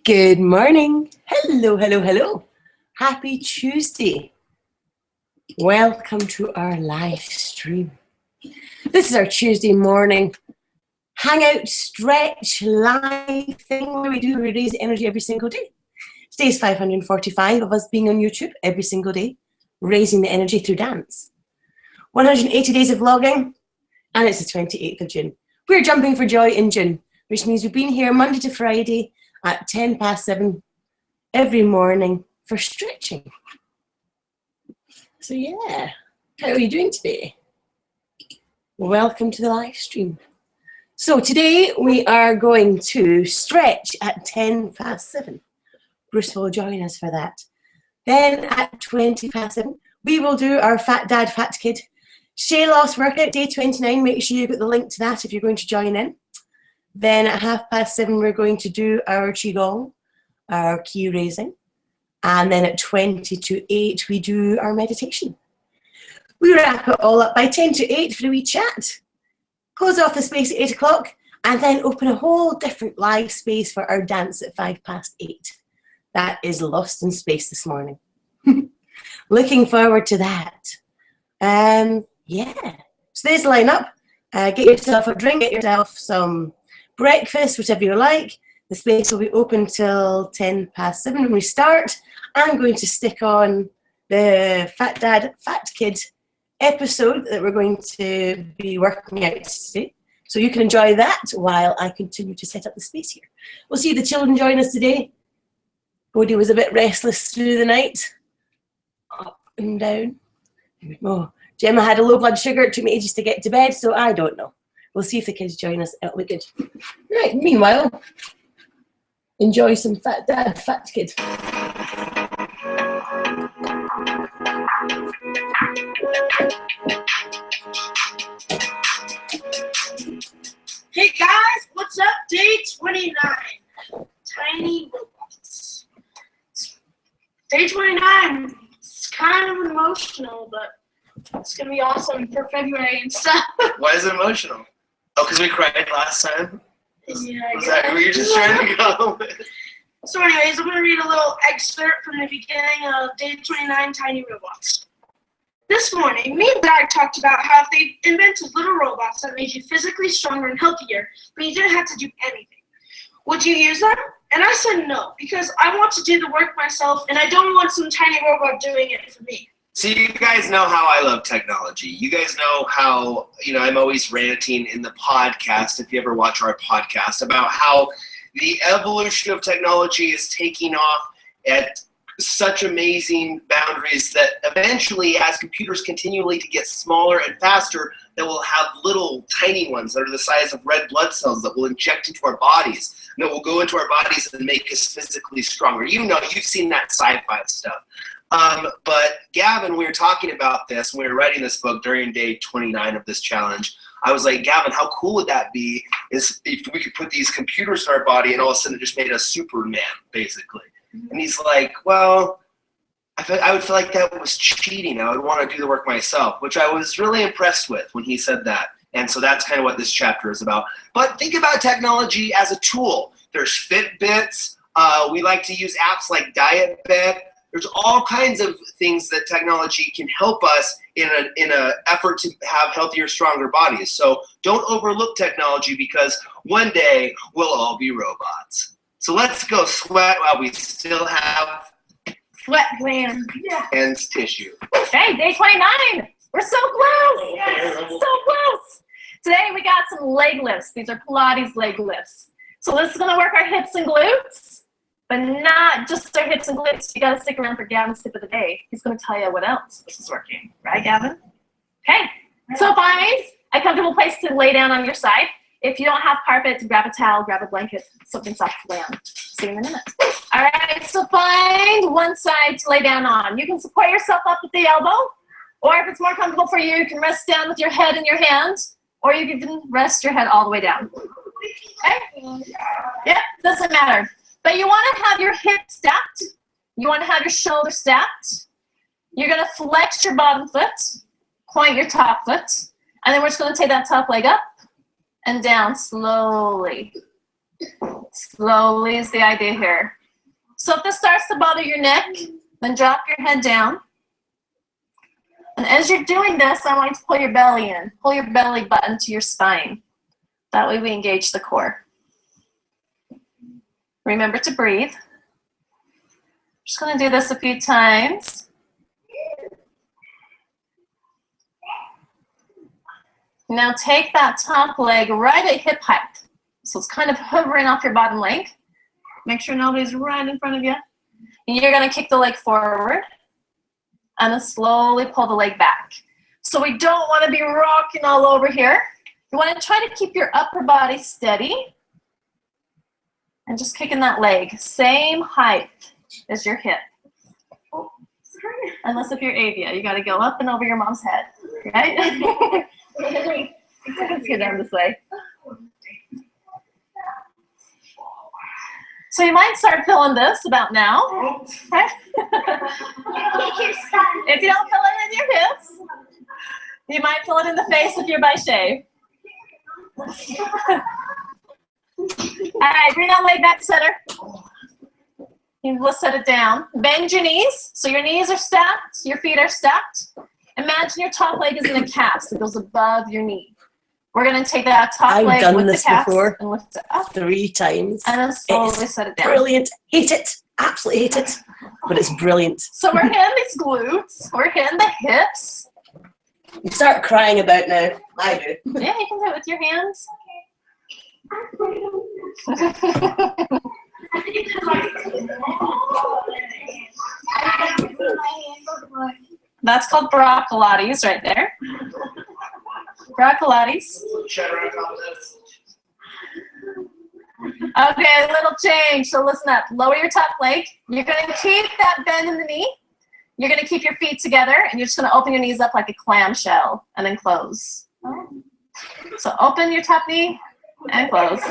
Good morning. Hello, hello, hello. Happy Tuesday. Welcome to our live stream. This is our Tuesday morning Hangout stretch live thing where we raise energy every single day. Today's 545 of us being on YouTube every single day, raising the energy through dance. 180 days of vlogging, and it's the 28th of June. We're jumping for joy in June, which means we've been here Monday to Friday at 7:10 every morning for stretching. So yeah, how are you doing today? Welcome to the live stream. So today we are going to stretch at 7:10. Bruce will join us for that. Then at 7:20, we will do our Fat Dad, Fat Kid Shea Loss Workout, day 29. Make sure you get the link to that if you're going to join in. Then at 7:30, we're going to do our Qigong, our key raising. And then at 7:20, we do our meditation. We wrap it all up by 7:50 for a wee chat. Close off the space at 8 o'clock and then open a whole different live space for our dance at 8:05. That is lost in space this morning. Looking forward to that. Yeah. So there's the lineup. Get yourself a drink, get yourself some breakfast, whichever you like. The space will be open till 7:10 when we start. I'm going to stick on the Fat Dad, Fat Kid episode that we're going to be working out today. So you can enjoy that while I continue to set up the space here. We'll see the children join us today. Bodie was a bit restless through the night. Up and down. Oh, Gemma had a low blood sugar. It took me ages to get to bed, so I don't know. We'll see if the kids join us. It'll be good. Right, meanwhile, enjoy some Fat Dad, Fat Kid. Hey guys, what's up? Day 29. Tiny robots. Day 29. It's kind of emotional, but it's gonna be awesome for February and stuff. Why is it emotional? Oh, because we cried last time? Yeah, were you just trying to go? So anyways, I'm going to read a little excerpt from the beginning of Day 29, Tiny Robots. This morning, me and Dad talked about how if they invented little robots that made you physically stronger and healthier, but you didn't have to do anything, would you use them? And I said no, because I want to do the work myself, and I don't want some tiny robot doing it for me. So you guys know how I love technology. You guys know how, I'm always ranting in the podcast, if you ever watch our podcast, about how the evolution of technology is taking off at such amazing boundaries that eventually, as computers continually to get smaller and faster, that we'll have little tiny ones that are the size of red blood cells that will inject into our bodies, and that will go into our bodies and make us physically stronger. You've seen that sci-fi stuff. But Gavin, we were talking about this when we were writing this book during day 29 of this challenge. I was like, Gavin, how cool would that be if we could put these computers in our body and all of a sudden it just made us Superman, basically. Mm-hmm. And he's like, well, I would feel like that was cheating. I would want to do the work myself, which I was really impressed with when he said that. And so that's kind of what this chapter is about. But think about technology as a tool. There's Fitbits. We like to use apps like DietBet. There's all kinds of things that technology can help us in an effort to have healthier, stronger bodies. So don't overlook technology, because one day we'll all be robots. So let's go sweat while we still have sweat glands and tissue. Okay, day 29. We're so close. Yes. So close. Today we got some leg lifts. These are Pilates leg lifts. So this is going to work our hips and glutes. But not just our hips and glutes. You got to stick around for Gavin's tip of the day. He's going to tell you what else this is working. Right, Gavin? Okay. So find a comfortable place to lay down on your side. If you don't have carpet, grab a towel, grab a blanket, something soft to lay on. See you in a minute. All right, so find one side to lay down on. You can support yourself up at the elbow, or if it's more comfortable for you, you can rest down with your head in your hand, or you can rest your head all the way down. Okay? Yeah, doesn't matter. But you want to have your hips stacked. You want to have your shoulder stacked. You're going to flex your bottom foot, point your top foot, and then we're just going to take that top leg up and down slowly. Slowly is the idea here. So if this starts to bother your neck, then drop your head down. And as you're doing this, I want you to pull your belly in. Pull your belly button to your spine. That way we engage the core. Remember to breathe. Just going to do this a few times. Now take that top leg right at hip height. So it's kind of hovering off your bottom leg. Make sure nobody's right in front of you. And you're going to kick the leg forward and then slowly pull the leg back. So we don't want to be rocking all over here. You want to try to keep your upper body steady and just kicking that leg. Same height as your hip. Unless if you're Avia, you got to go up and over your mom's head, right? Let's get down this way. So you might start feeling this about now. Okay? If you don't feel it in your hips, you might feel it in the face if you're by shave. All right, bring that leg back to center. Let's set it down. Bend your knees. So your knees are stacked, your feet are stacked. Imagine your top leg is in a cast that goes above your knee. We're going to take that top leg with the cast and lift it up 3 times. And then slowly set it down. Brilliant. Hate it. Absolutely hate it. But it's brilliant. So we're hitting these glutes. We're hitting the hips. You start crying about now. I do. Yeah, you can do it with your hands. That's called Pilates right there. Pilates. Okay, a little change. So listen up. Lower your top leg. You're going to keep that bend in the knee. You're going to keep your feet together, and you're just going to open your knees up like a clamshell and then close. So open your top knee and close.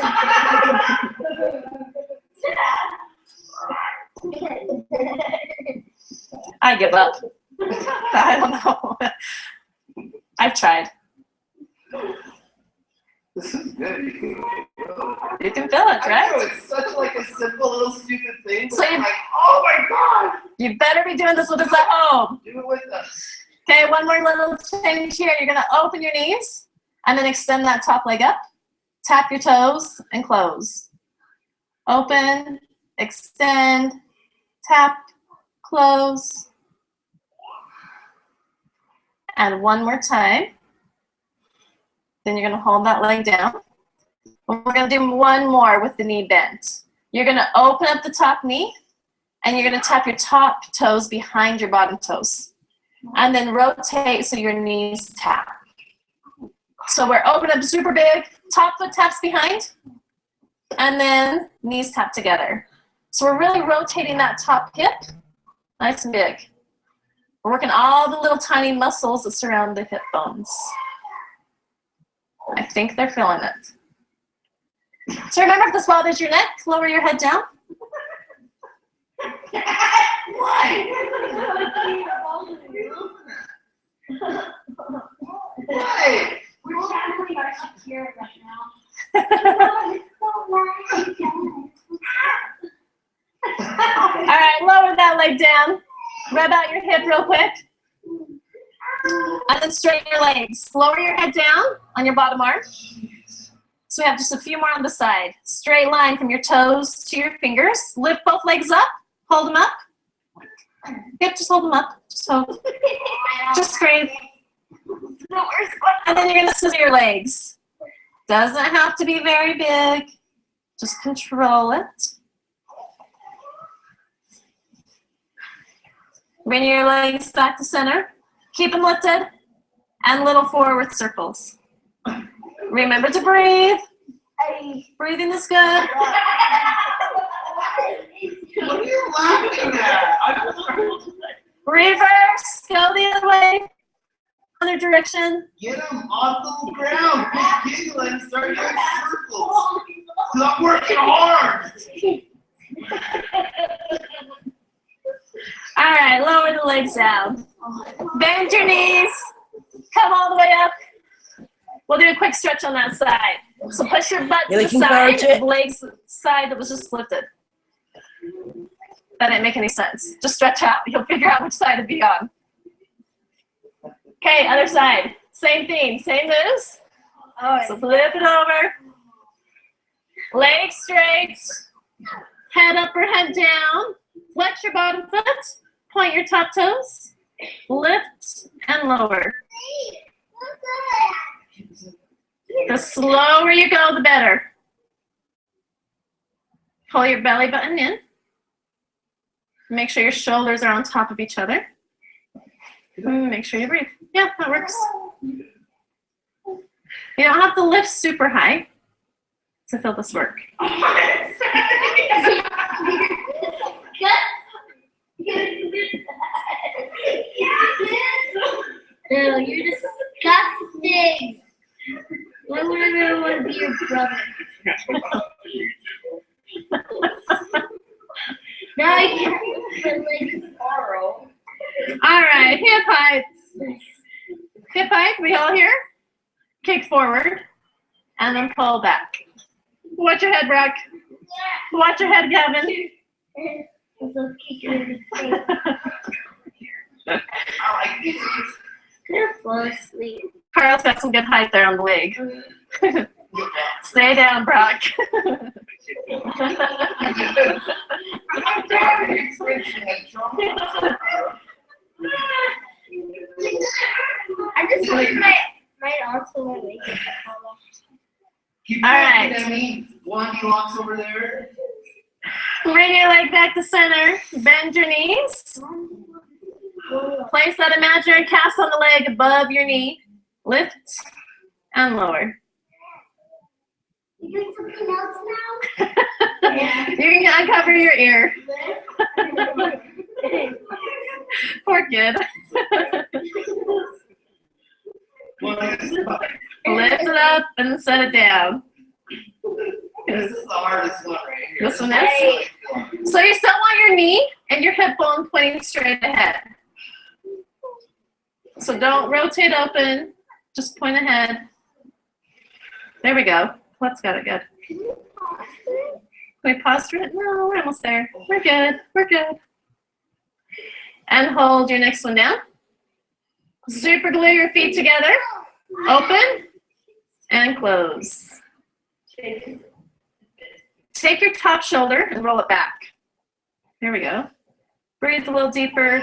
I give up. I don't know. I've tried. This is good. You can feel it, right? I know, it's such like a simple little stupid thing. So I'm like, oh my God! You better be doing this with us at home. Do it with us. Okay, one more little change here. You're gonna open your knees and then extend that top leg up. Tap your toes and close. Open, extend, tap, close. And one more time. Then you're going to hold that leg down. We're going to do one more with the knee bent. You're going to open up the top knee, and you're going to tap your top toes behind your bottom toes. And then rotate so your knees tap. So we're open up super big, top foot taps behind, and then knees tap together. So we're really rotating that top hip nice and big. We're working all the little tiny muscles that surround the hip bones. I think they're feeling it. So remember, if this bothers your neck, lower your head down. Why? Why? We're channeling our Shakira right now. All right, lower that leg down. Rub out your hip real quick. And then straighten your legs. Lower your head down on your bottom arm. So we have just a few more on the side. Straight line from your toes to your fingers. Lift both legs up. Hold them up. Yep, just hold them up. Just hold. Just breathe. And then you're going to scissor your legs. Doesn't have to be very big. Just control it. Bring your legs back to center. Keep them lifted. And little forward circles. Remember to breathe. Breathing is good. What are you laughing at? Reverse. Go the other way. Other direction. Get him off the ground. Quit giggling. Start doing circles. Stop working hard. All right, lower the legs down. Bend your knees. Come all the way up. We'll do a quick stretch on that side. So push your butt You're to the looking forward side, to it? legs side that was just lifted. That didn't make any sense. Just stretch out. You'll figure out which side to be on. Okay, other side. Same thing, same moves. So flip it over. Legs straight. Head up or head down. Flex your bottom foot. Point your top toes. Lift and lower. The slower you go, the better. Pull your belly button in. Make sure your shoulders are on top of each other. Make sure you breathe. Yeah, that works. You don't have to lift super high to feel this work. No, you're disgusting. Why would I really want to be your brother? Now I can't lift my legs tomorrow. All right, hip heights. Hip height, we all here? Kick forward and then pull back. Watch your head, Brock. Watch your head, Gavin. Also kick you in the face. Gonna fall asleep. Carl's got some good height there on the leg. Stay down, Brock. I just put my arms on my leg. Keep All walking, right. Emmy. Blondie walks over there. Bring your leg back to center. Bend your knees. Place that imaginary cast on the leg above your knee. Lift and lower. You doing something else now? You can uncover your ear. Poor kid. Lift it up and set it down. This is the hardest one right here. This one is? So you still want your knee and your hip bone pointing straight ahead. So don't rotate open, just point ahead. There we go. Let's got it good. Can we pause for it? No, we're almost there. We're good. We're good. And hold your next one down. Super glue your feet together. Open and close. Take your top shoulder and roll it back. There we go. Breathe a little deeper.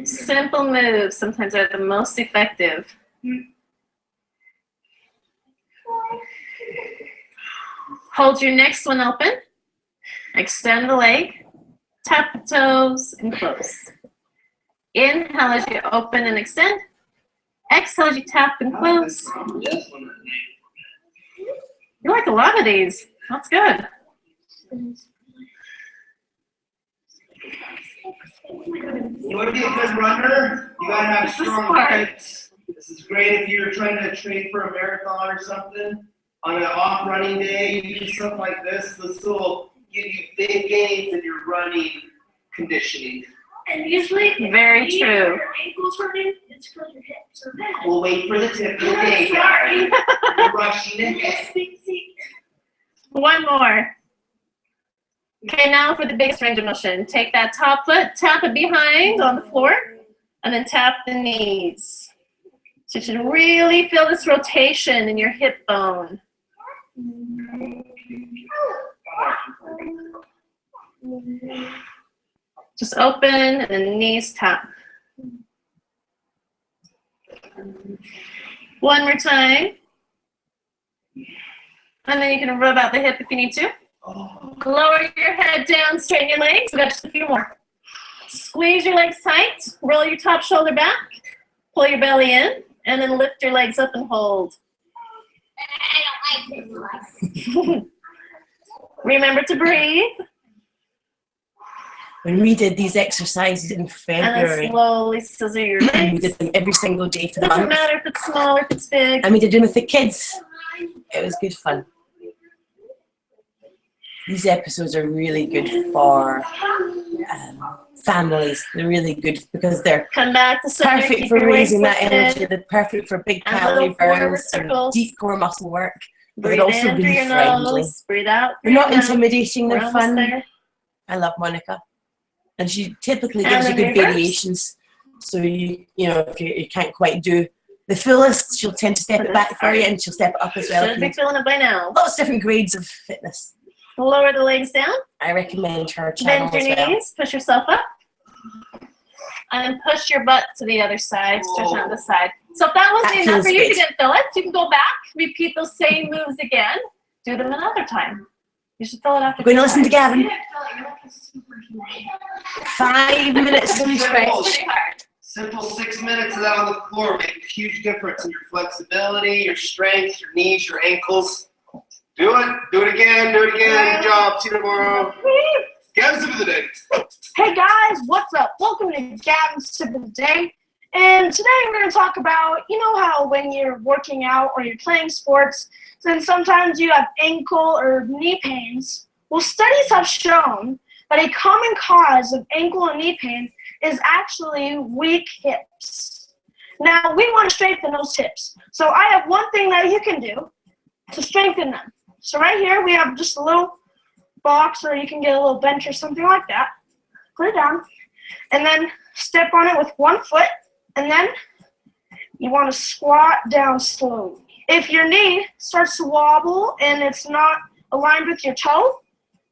Simple moves sometimes are the most effective. Hold your next one open. Extend the leg. Tap the toes and close. Inhale as you open and extend. Exhale as you tap and close. You like a lot of these. That's good. You want to be a good runner? You gotta have This is strong hard. legs. This is great if you're trying to train for a marathon or something. On an off running day, you do something like this. This will give you big gains in your running conditioning. And usually, Very if you true. have your ankles hurting, it's because your hips are bad. We'll wait for the tip of the day. Sorry. You're rushing it. One more. Okay, now for the biggest range of motion. Take that top foot, tap it behind on the floor, and then tap the knees. So you should really feel this rotation in your hip bone. Just open and then knees tap. One more time. And then you can rub out the hip if you need to. Lower your head down, straighten your legs. We got just a few more. Squeeze your legs tight. Roll your top shoulder back. Pull your belly in. And then lift your legs up and hold. I don't like this one. Remember to breathe. When we did these exercises in And then February, slowly scissor your we legs. did them every single day for the Doesn't month. matter if it's small or if it's big. And we did them with the kids. It was good fun. These episodes are really good for families. They're really good because they're Come back to center. perfect Keep for your legs raising that lifted. energy. They're perfect for big And calorie little forward burns and circles. deep core muscle work. But Breathe they're also in through really your friendly. nose. Breathe out They're through not your mouth. intimidating. We're They're almost fun. there. I love Monica, and she typically And gives you then good reverse. variations. So you know if you can't quite do the fullest, she'll tend to step it back for you, and she'll step it up as well. Should be feeling it by now. Lots of different grades of fitness. Lower the legs down. I recommend her channel Bend your as well. knees. Push yourself up. And push your butt to the other side. Stretch out the side. So if that wasn't That enough feels for you, if good. you didn't feel it, you can go back, repeat those same moves again. Do them another time. You should feel it after. We're going to listen to 2 Gavin. Yeah. 5 minutes to stretch. Pretty hard. Simple 6 minutes of that on the floor make a huge difference in your flexibility, your strength, your knees, your ankles. Do it. Do it again. Do it again. Good job. See you tomorrow. Gavin's tip of the day. Hey guys, what's up? Welcome to Gavin's Tip of the Day. And today we're going to talk about, you know how when you're working out or you're playing sports, then sometimes you have ankle or knee pains. Well, studies have shown that a common cause of ankle and knee pain is actually weak hips. Now, we want to strengthen those hips. So I have one thing that you can do to strengthen them. So right here we have just a little box, or you can get a little bench or something like that. Put it down, and then step on it with one foot, and then you want to squat down slowly. If your knee starts to wobble and it's not aligned with your toe,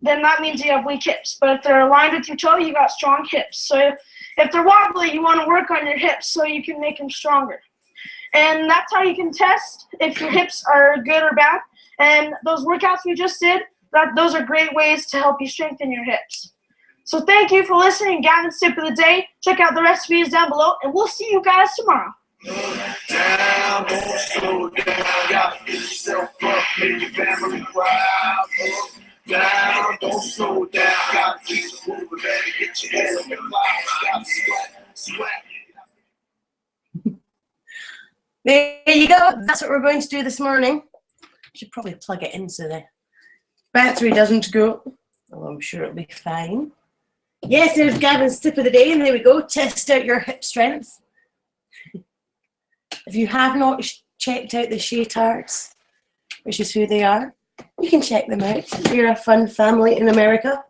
then that means you have weak hips. But if they're aligned with your toe, you got strong hips. So if they're wobbly, you want to work on your hips so you can make them stronger. And that's how you can test if your hips are good or bad. And those workouts we just did, those are great ways to help you strengthen your hips. So thank you for listening, Gavin's Tip of the Day. Check out the recipes down below, and we'll see you guys tomorrow. Down, don't slow down. Gotta get yourself up, make your family proud. Down, don't slow down. Gotta keep moving, better get your head on your life. Gotta sweat. There you go. That's what we're going to do this morning. Should probably plug it in so the battery doesn't go. Oh, I'm sure it'll be fine. Yes, there's Gavin's Tip of the Day, and there we go. Test out your hip strength. If you have not checked out the Shaytards, which is who they are, you can check them out. They're a fun family in America.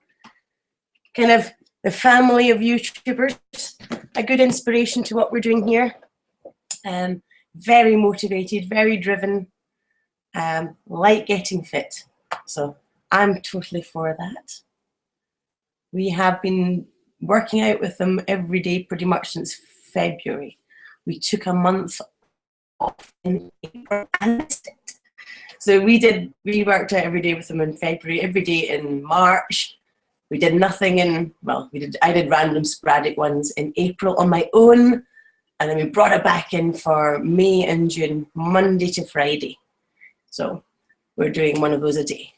Kind of the family of YouTubers. A good inspiration to what we're doing here. Very motivated, very driven, like getting fit. So I'm totally for that. We have been working out with them every day pretty much since February. We took a month off in April and missed it. So we worked out every day with them in February, every day in March. We did nothing I did random sporadic ones in April on my own, and then we brought it back in for May and June, Monday to Friday. So we're doing one of those a day.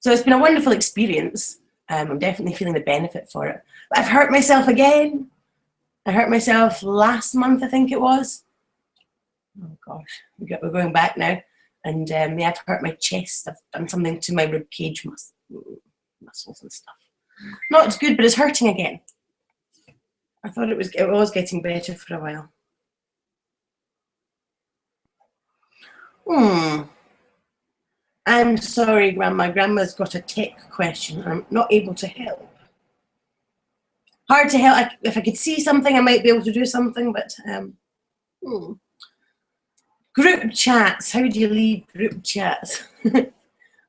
So it's been a wonderful experience. I'm definitely feeling the benefit for it. But I've hurt myself again. I hurt myself last month, I think it was. Oh gosh, we're going back now. And I've hurt my chest. I've done something to my rib cage muscles and stuff. Not as good, but it's hurting again. I thought it was getting better for a while. I'm sorry, Grandma. Grandma's got a tech question. I'm not able to help. Hard to help. If I could see something, I might be able to do something, but Group chats. How do you leave group chats?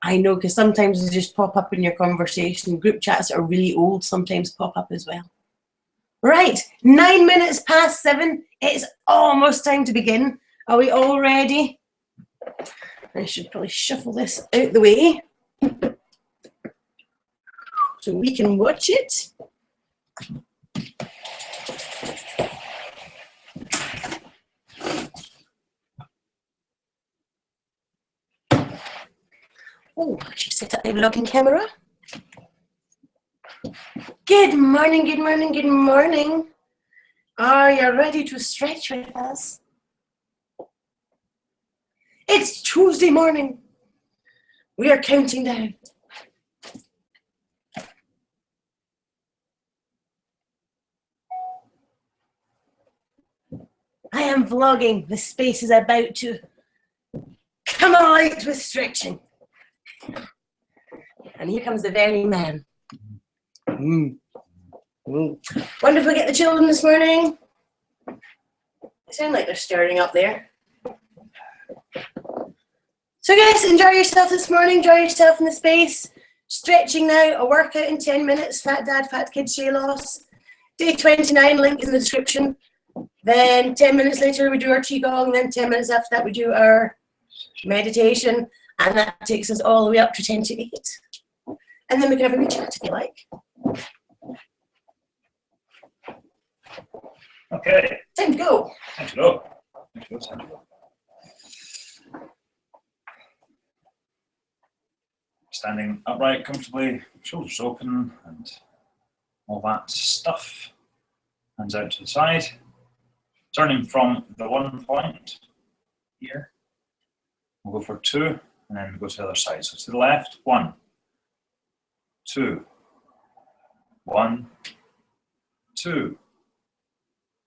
I know, because sometimes they just pop up in your conversation. Group chats that are really old sometimes pop up as well. Right, 9 minutes past 7. It's almost time to begin. Are we all ready? I should probably shuffle this out the way so we can watch it. Oh, I should set up my vlogging camera. Good morning, good morning, good morning. Are you ready to stretch with us? It's Tuesday morning. We are counting down. vlogging, the space is about to come alight with stretching. And here comes the very man. Wonder if we get the children this morning. They sound like they're stirring up there. So guys, enjoy yourself this morning. Enjoy yourself in the space. Stretching now, a workout in 10 minutes. Fat Dad, Fat Kid, Shea Loss. Day 29, link in the description. Then 10 minutes later we do our Qigong. Then 10 minutes after that we do our meditation. And that takes us all the way up to 10 to 8. And then we can have a wee chat if you like. Okay. Time to go. Time to go. Time to go. Time to go. Standing upright comfortably, shoulders open and all that stuff. Hands out to the side. Turning from the 1 point here. We'll go for 2 and then go to the other side. So to the left, 1, 2, 1, 2,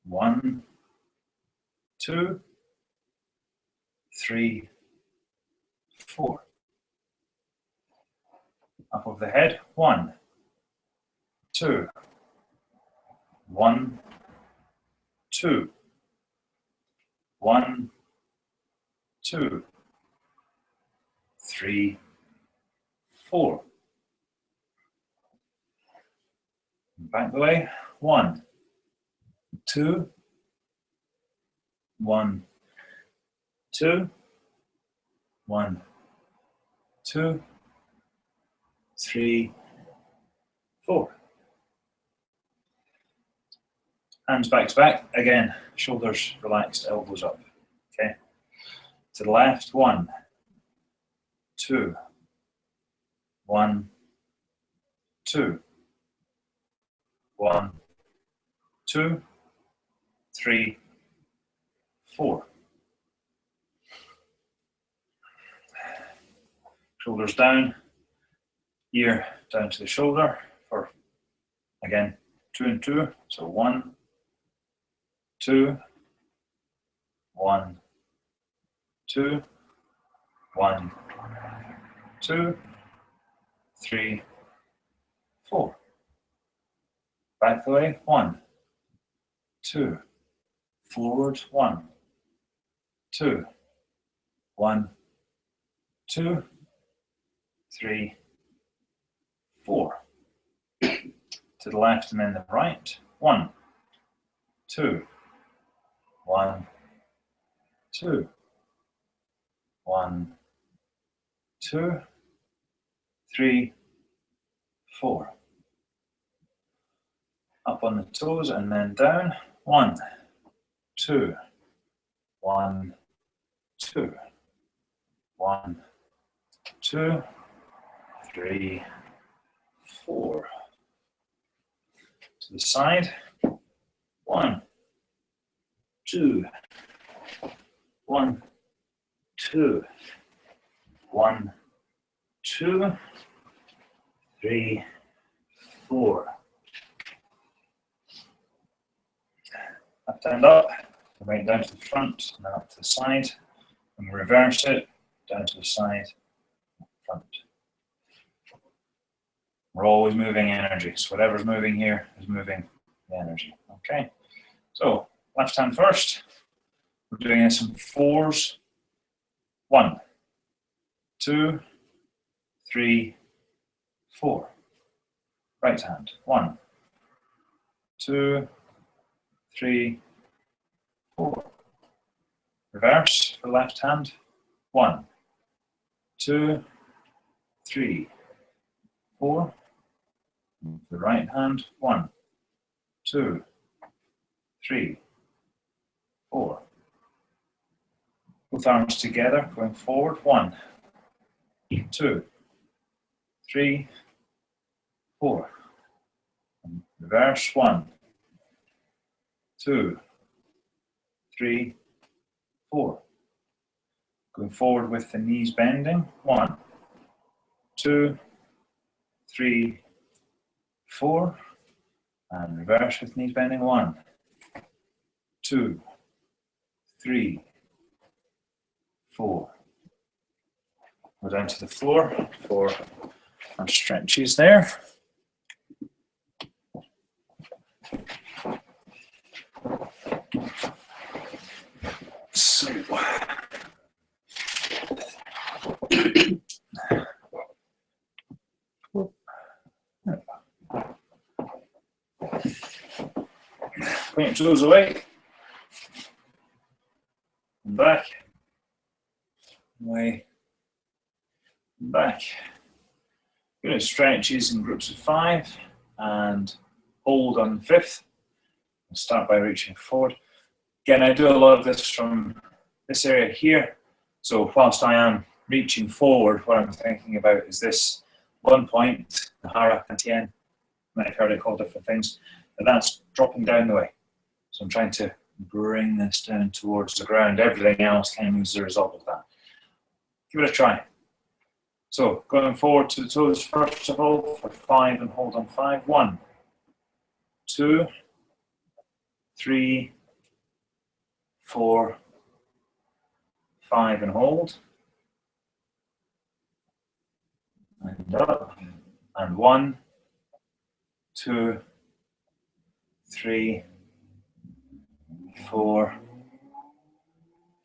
1, 2, 3, 4. Up over the head, 1, 2, 1, 2, 1, 2, 3, 4. Back the way, 1, 2, 1, 2, 1, 2, 3, 4. Hands back to back. Again, shoulders relaxed, elbows up. Okay. To the left, 1, 2, 1, 2, 1, 2, 3, 4. Shoulders down, ear down to the shoulder for, again, 2 and 2. So 1, 2, 1, 2, 1, 2, 3, 4. Back the way, 1, 2, forward, 1, 2, 1, 2, 3, 4. To the left and then the right, 1, 2, 1, 2, 1, 2, 3, 4. Up on the toes and then down, 1, 2, 1, 2, 1, 2, 3, 4. To the side, 1, 2, 1, 2, 1, 2, 3, 4. Left hand up, right down to the front, and then up to the side. And we reverse it, down to the side, front. We're always moving energy, so whatever's moving here is moving the energy. Okay, so left hand first. We're doing this in 4s. 1, 2, 3, 4. Right hand. 1, 2, 3, 4. Reverse for left hand. 1, 2, 3, 4. The right hand. 1, 2, 3, 4. Both arms together, going forward. 1, 2, 3, 4. And reverse. 1, 2, 3, 4. Going forward with the knees bending. 1, 2, 3, 4. And reverse with knees bending. 1, 2, 3, 4. Go down to the floor for our stretches there. So, point your toes away, and back, away, and back. We're going to stretches in groups of 5 and hold on the 5th. We'll start by reaching forward. Again, I do a lot of this from this area here. So whilst I am reaching forward, what I'm thinking about is this one point, the hara and tien. You might have heard it called different things, but that's dropping down the way. So I'm trying to bring this down towards the ground. Everything else kind of moves as a result of that. Give it a try. So going forward to the toes first of all for 5 and hold on 5. 1, 2, 3, 4, 5 and hold. And up. And 1, 2, 3, 4,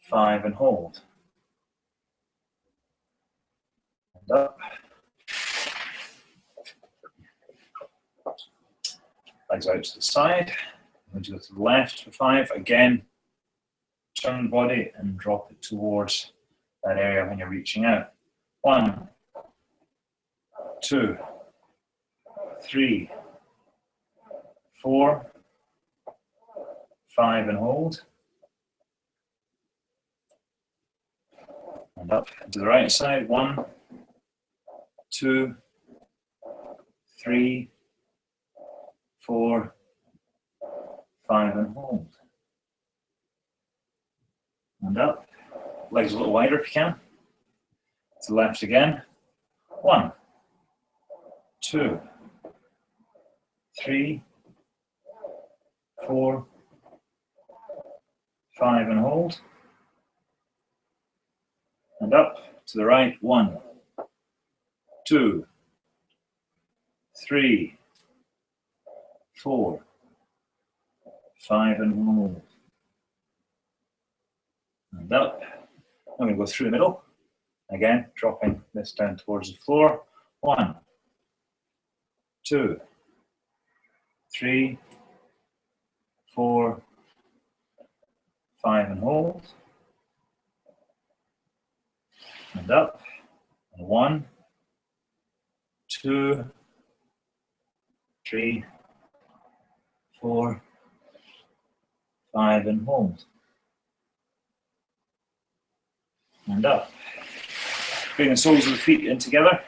5 and hold. And up. Legs out to the side. We'll go to the left for 5. Again, turn the body and drop it towards that area when you're reaching out. 1, 2, 3, 4, 5 and hold. And up to the right side. 1, 2, 3, 4, 5 and hold. And up. Legs a little wider if you can. To the left again. 1, 2, 3, 4, 5 and hold. And up to the right. 1, 2, 3, 4, 5 and hold. And up. I'm going to go through the middle. Again, dropping this down towards the floor. 1, 2, 3, 4, 5 and hold. And up. And 1, 2, 3, 4, 5 and hold. And up. Bring the soles of the feet in together.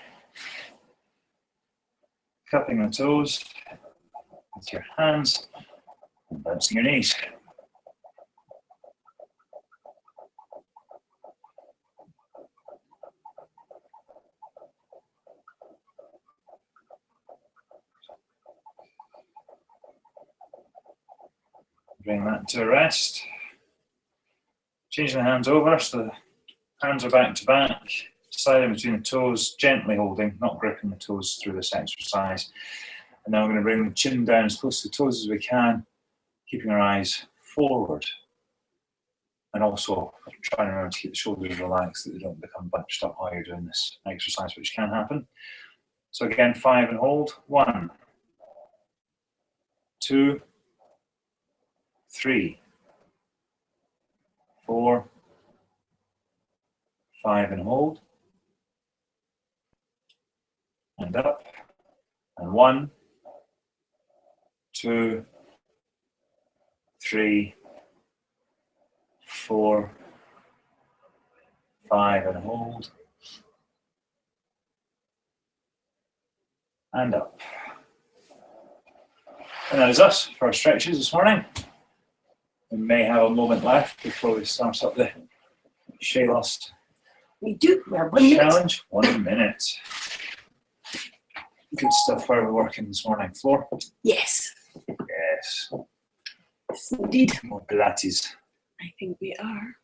Cupping the toes with your hands and bouncing your knees. Bring that to a rest. Change the hands over so the hands are back to back, sliding between the toes, gently holding, not gripping the toes through this exercise. And now we're going to bring the chin down as close to the toes as we can, keeping our eyes forward. And also trying to remember to keep the shoulders relaxed, that they don't become bunched up while you're doing this exercise, which can happen. So again, 5 and hold. 1, 2, 3, 4, 5 and hold. And up. And 1, 2, 3, 4, 5 and hold. And up. And that is us for our stretches this morning. We may have a moment left before we start up the Shaylost We do. We have 1 minute. challenge. 1 minute. Good stuff. Where are we working this morning? Floor? Yes. Yes. Yes, indeed. More Pilates. I think we are.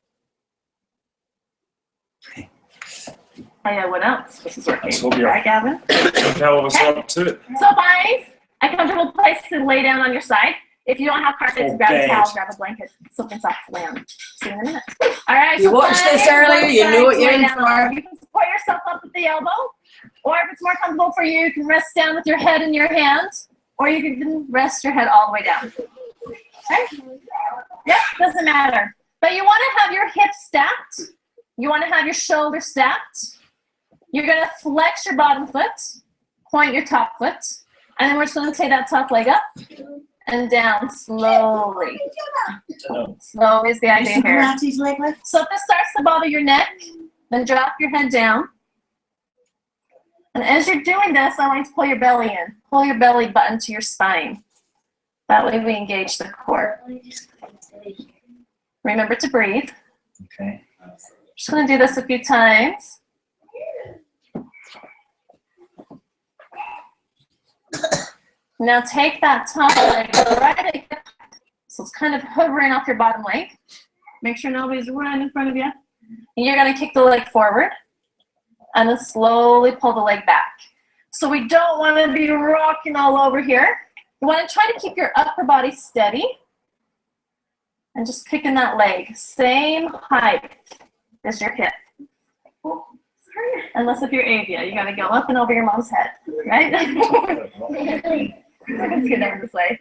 Oh yeah, what else? This is working. Let's hope you're- All right, Gavin. Tell us up to it. So find a comfortable place to lay down on your side. If you don't have carpets, grab a Okay. towel, grab a blanket, something soft to lay on. See you in a minute. All right. You so watched find this earlier, one you side know what to you're lay in down on. for. You can support yourself up at the elbow, or if it's more comfortable for you, you can rest down with your head in your hand, or you can rest your head all the way down. Okay? Yep, doesn't matter. But you want to have your hips stacked. You want to have your shoulders stacked. You're going to flex your bottom foot, point your top foot, and then we're just going to take that top leg up and down slowly. Slowly is the idea here. Pilates leg lift. So if this starts to bother your neck, then drop your head down. And as you're doing this, I want you to pull your belly in. Pull your belly button to your spine. That way we engage the core. Remember to breathe. Okay. Just going to do this a few times. Now take that top leg right at hip. So it's kind of hovering off your bottom leg. Make sure nobody's right in front of you. And you're going to kick the leg forward and then slowly pull the leg back. So we don't want to be rocking all over here. You want to try to keep your upper body steady and just kicking that leg. Same height as your hip. Unless if you're Avia, you got to go up and over your mom's head, right? Let's get over this way.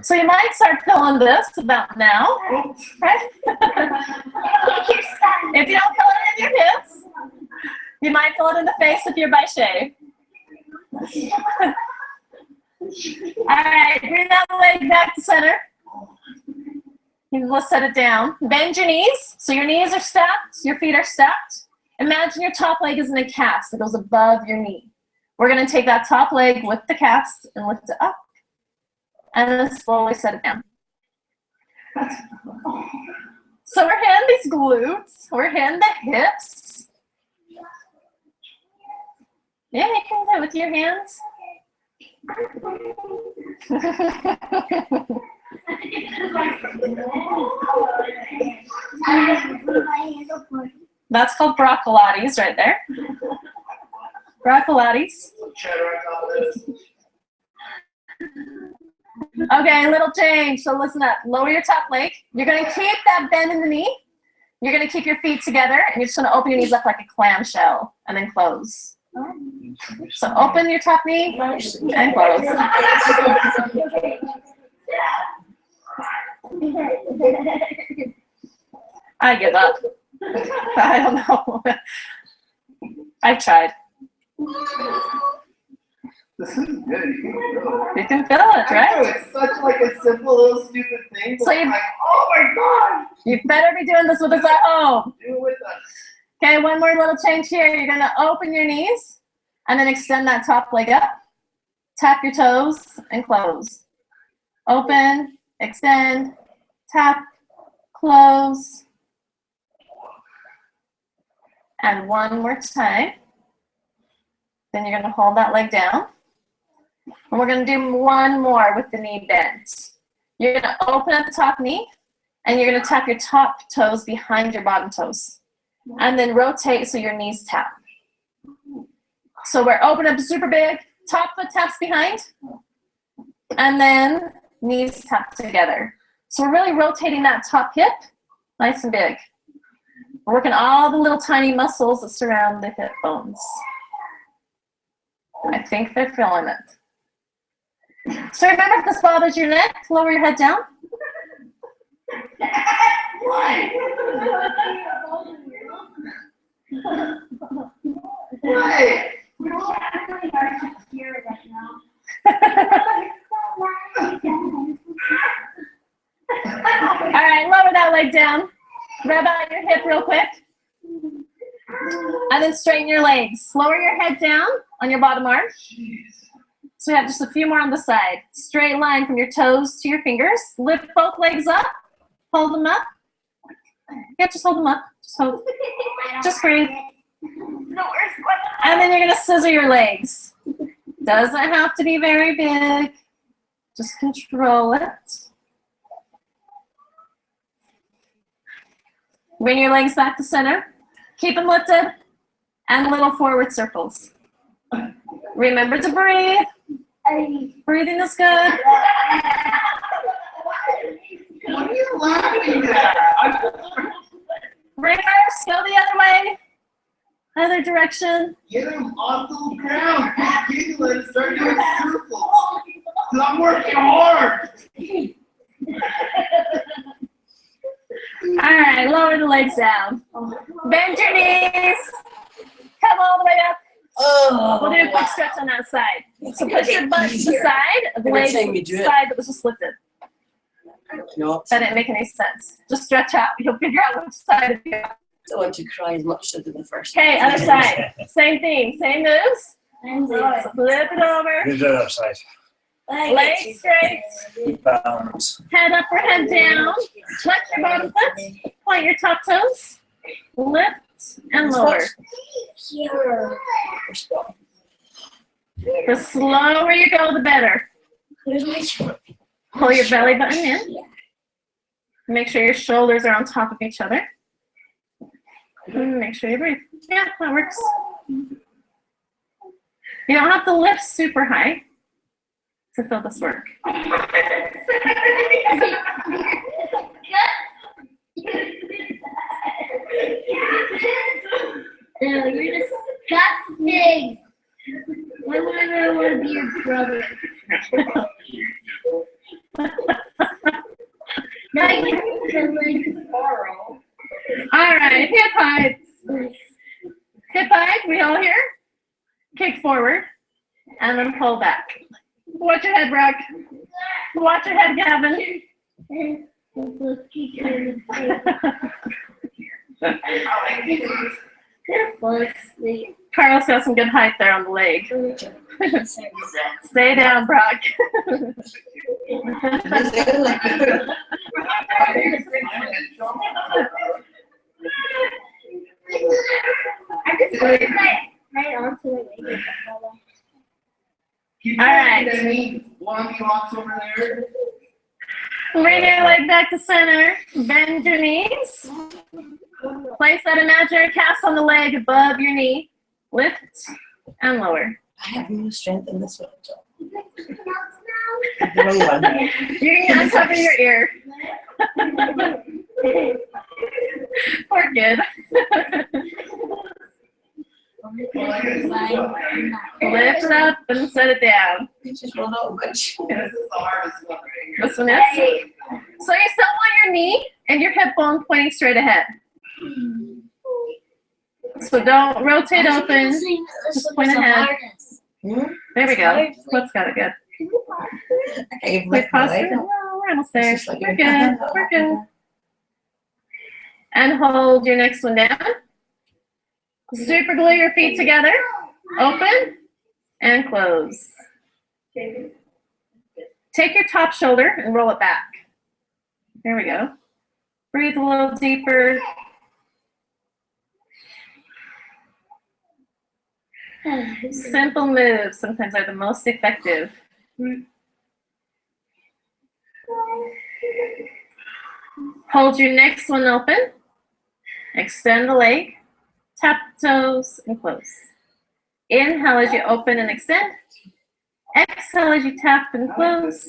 So you might start feeling this about now, right? If you don't feel it in your hips, you might feel it in the face if you're by shave. All right, bring that leg back to center. Let's set it down. Bend your knees. So your knees are stacked, your feet are stacked. Imagine your top leg is in a cast that goes above your knee. We're going to take that top leg, lift the cast, and lift it up. And then slowly set it down. So we're hitting these glutes. We're hitting the hips. Yeah, you can do it with your hands. That's called broccolates right there. Broccolates. Okay, little change. So listen up. Lower your top leg. You're going to keep that bend in the knee. You're going to keep your feet together, and you're just going to open your knees up like a clamshell, and then close. So open your top knee and close. I give up. I don't know. I've tried. This is good. You can feel it, right? It's such like a simple little stupid thing. So you, like, oh my god! you better be doing this with us at home. Do it with us. Okay, one more little change here. You're going to open your knees and then extend that top leg up. Tap your toes and close. Open, extend, tap, close. And one more time. Then you're going to hold that leg down. And we're going to do one more with the knee bent. You're going to open at the top knee, and you're going to tap your top toes behind your bottom toes. And then rotate so your knees tap. So we're open up super big, top foot taps behind, and then knees tap together. So we're really rotating that top hip nice and big. We're working all the little tiny muscles that surround the hip bones. I think they're feeling it. So remember, if this bothers your neck, lower your head down. Why? All right, lower that leg down. Grab out your hip real quick. And then straighten your legs. Lower your head down on your bottom arm. So we have just a few more on the side. Straight line from your toes to your fingers. Lift both legs up. Hold them up. Yeah, just hold them up. Just hold. Just breathe. And then you're going to scissor your legs. Doesn't have to be very big. Just control it. Bring your legs back to center. Keep them lifted. And little forward circles. Remember to breathe. Breathing is good. What are you laughing at? Reverse, go the other way. Other direction. Get him off the ground. Keep giggling and start doing circles. Because I'm working hard. All right, lower the legs down. Bend your knees. Come all the way up. Oh, We'll do a quick stretch on that side. So push your butt to the side of the Every legs time you do it. side that was just lifted. Not. That didn't make any sense. Just stretch out. You'll figure out which side of you. Don't want to cry as much as I did the first. Okay, other side. Same thing. Same moves. So flip it over. Here's the other side. Legs straight. Good balance. Head up or head down. Flex your bottom foot. Point your top toes. Lift and lower. The slower you go, the better. Pull your belly button in. Make sure your shoulders are on top of each other. And make sure you breathe. Yeah, that works. You don't have to lift super high to feel this work. You're disgusting. Why would I really want to be your brother? Now you can like borrow. All right, hip high. Hip high, we all here? Kick forward, and then pull back. Watch your head, Brock. Watch your head, Gavin. Carlos got some good height there on the leg. Stay down, Brock. I just put it right onto the leg. All right. One walks over there. Bring your leg back to center. Bend your knees. Place that imaginary cast on the leg above your knee. Lift and lower. I have no strength in this one. So. Now. The wrong one. You're going to uncover your ear. Poor kid. Lift it up and set it down. You just rolled out much. This is the hardest one right here. This one is. So you still want your knee and your hip bone pointing straight ahead. So don't rotate open. Just point ahead. There we go. Let's got it good. Okay, Quick posture. Oh, we're almost there. We're good. We're good. And hold your next one down. Super glue your feet together. Open and close. Take your top shoulder and roll it back. There we go. Breathe a little deeper. Simple moves sometimes are the most effective. Hold your next one open. Extend the leg. Tap the toes and close. Inhale as you open and extend. Exhale as you tap and close.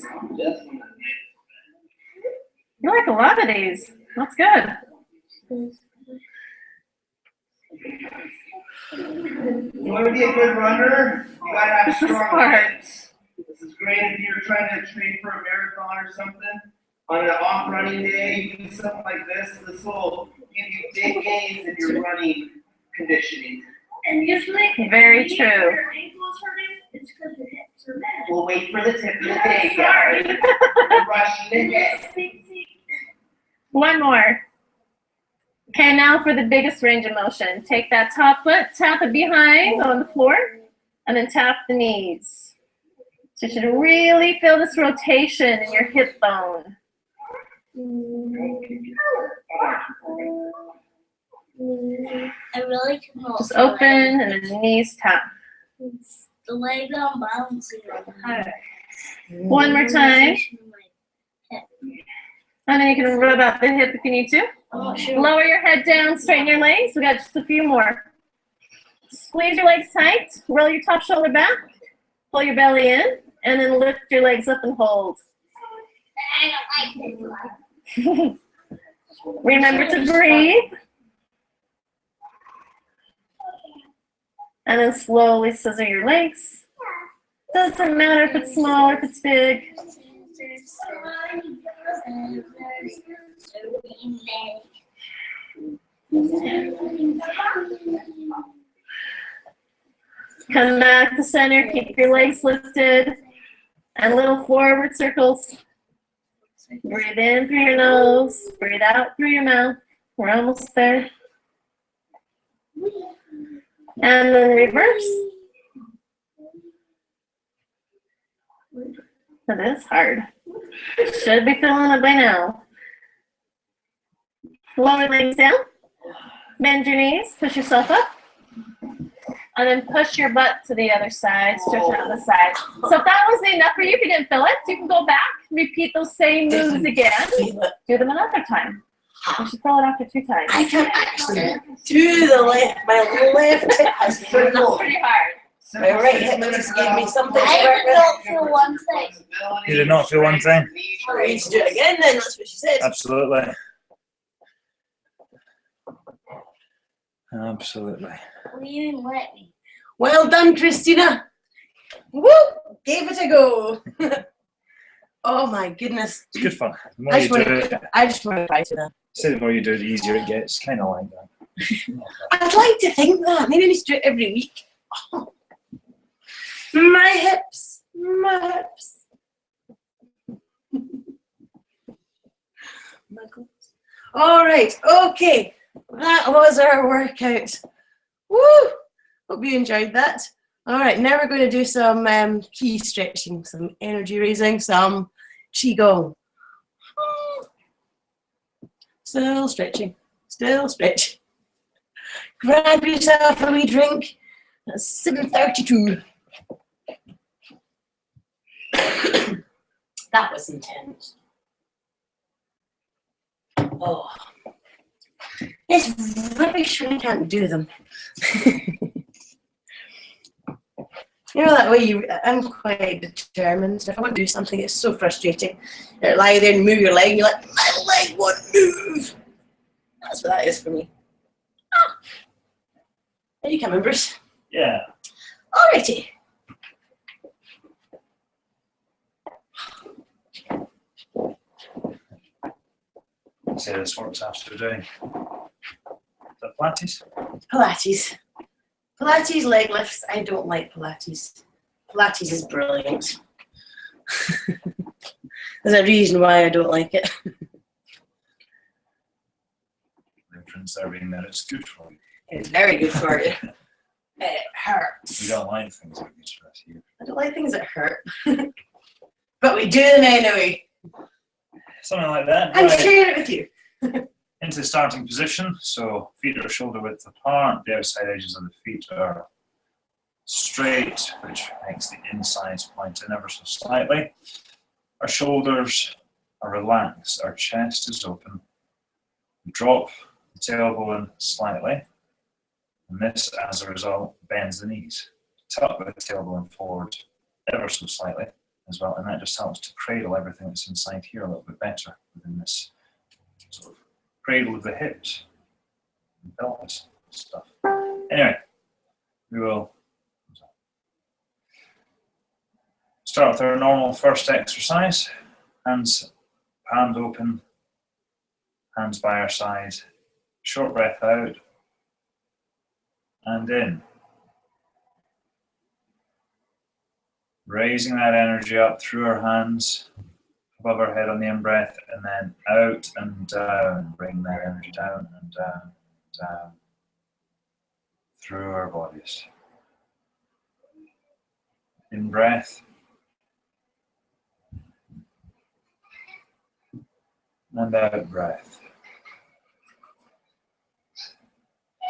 You like a lot of these. That's good. You want to be a good runner? You gotta have This is strong hard. legs. This is great if you're trying to train for a marathon or something. On an off running day, you do something like this. This will give you big gains in your running conditioning. And usually, Very if true. your ankle is hurting, it's because your hips are bad. We'll wait for the tip of the day. Sorry. You're rushing ahead. One more. Okay, now for the biggest range of motion. Take that top foot, tap it behind on the floor, and then tap the knees. So you should really feel this rotation in your hip bone. I really can Just open and then the knees tap. The leg on balancing on hard. One more time. And then you can rub out the hip if you need to. Oh, sure. Lower your head down, straighten your legs. We got just a few more. Squeeze your legs tight, roll your top shoulder back, pull your belly in, and then lift your legs up and hold. I don't like this one. Remember to breathe. And then slowly scissor your legs. Doesn't matter if it's small or if it's big. Come back to center, keep your legs lifted, and little forward circles. Breathe in through your nose, breathe out through your mouth. We're almost there. And then reverse. That is hard. Should be feeling it by now. Lower legs down. Bend your knees, push yourself up. And then push your butt to the other side, stretch out the side. So if that wasn't enough for you, if you didn't feel it, you can go back, repeat those same moves again. Do them another time. You should feel it after 2 times. I can't actually do the left. My left hip has That's fallen. pretty hard. My right hip needs to give me something to I work did not feel one thing. You did not feel one thing? with. I need to do it again then, that's what she said. Absolutely. Absolutely. Well, you didn't let me. Well done, Christina. Woo! Gave it a go. Oh my goodness. It's good fun. The more I you just do want it, to try to that. say the more you do it, the easier it gets. Kind of like that. I'd like to think that. Maybe I need to do it every week. Oh. My hips. My hips. My goodness. All right. Okay. That was our workout. Woo! Hope you enjoyed that. All right. Now we're going to do some key stretching, some energy raising, some qigong. Still stretching. Still stretching. Grab yourself a wee drink. That's 7:32. That was intense. Oh. It's rubbish when you can't do them. You know that way I'm quite determined. If I want to do something, it's so frustrating. You lie there and move your leg, and you're like, my leg won't move. That's what that is for me. Ah. Are you coming, Bruce? Yeah. Alrighty. So this works after doing the Pilates. Pilates. Pilates leg lifts. I don't like Pilates. Pilates is brilliant. There's a reason why I don't like it. The inference there being that it's good for you. It's very good for you. It hurts. We don't like things that get stress here. I don't like things that hurt. But we do them anyway. Something like that. I'm Right. sharing it with you. Into the starting position. So feet are shoulder width apart. The outside edges of the feet are straight, which makes the insides point in ever so slightly. Our shoulders are relaxed. Our chest is open. We drop the tailbone slightly. And this, as a result, bends the knees. Tuck the tailbone forward ever so slightly as well. And that just helps to cradle everything that's inside here a little bit better within this sort of cradle of the hips and pelvis stuff. Anyway, we will start with our normal first exercise. Hands palms open, hands by our side. Short breath out and in. Raising that energy up through our hands, above our head on the in-breath, and then out and down. Bring that energy down and down, down, through our bodies. In-breath. And out-breath.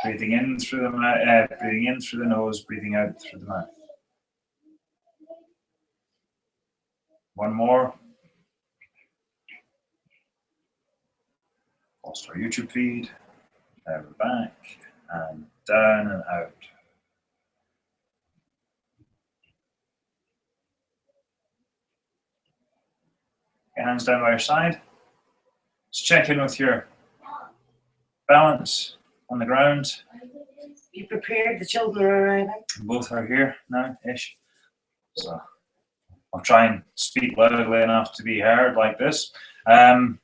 Breathing in through the breathing in through the nose, breathing out through the mouth. One more. Lost our YouTube feed. Now we're back and down and out. Get hands down by your side. Just check in with your balance on the ground. You prepared? The children are arriving. Both are here now-ish. So I'll try and speak loudly enough to be heard like this. So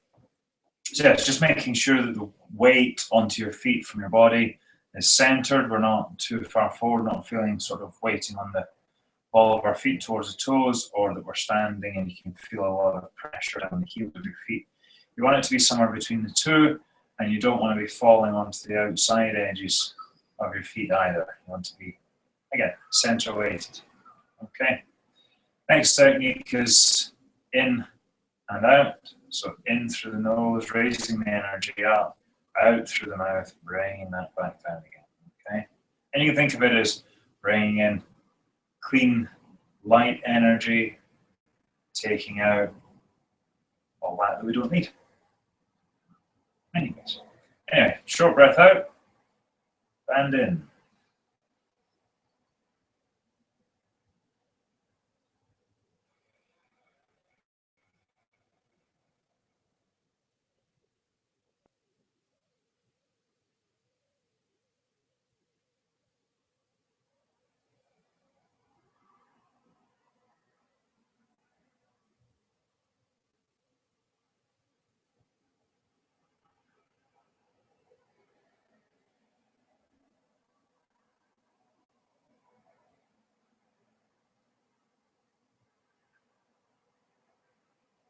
yeah, it's just making sure that the weight onto your feet from your body is centered. We're not too far forward, not feeling sort of weighting on the ball of our feet towards the toes, or that we're standing and you can feel a lot of pressure down the heels of your feet. You want it to be somewhere between the two, and you don't want to be falling onto the outside edges of your feet either. You want to be, again, center weighted. Okay. Next technique is in and out. So in through the nose, raising the energy up, out through the mouth, bringing that back down again. Okay. And you can think of it as bringing in clean, light energy, taking out all that we don't need. Anyways. Anyway, short breath out, and in.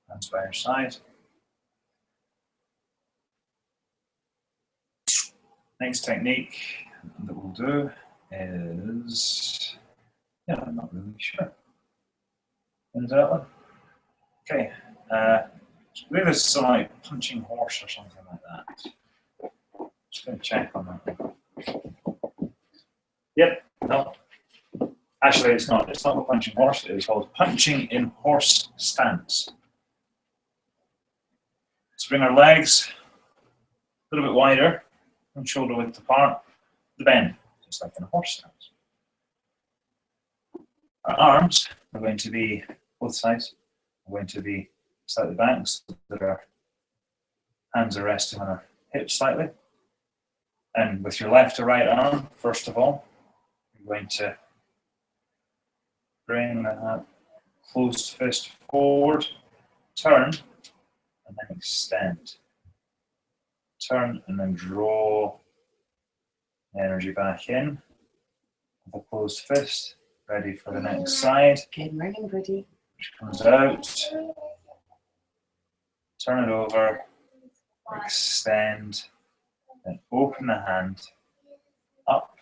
Hands by your side. Next technique that we'll do is, I'm not really sure. Is that one? Okay. So maybe this is something like punching horse or something like that. Just going to check on that one. Yep. No. Actually, it's not. It's not called punching horse. It is called punching in horse stance. Let's bring our legs a little bit wider and shoulder width apart. The bend, just like in a horse stance. Our arms are going to be, both sides, are going to be slightly back so that our hands are resting on our hips slightly. And with your left or right arm, first of all, you're going to bring that closed fist forward, turn, and then extend. Turn and then draw energy back in with a closed fist, ready for the next side. Good morning, buddy. Which comes out, turn it over, extend, then open the hand up,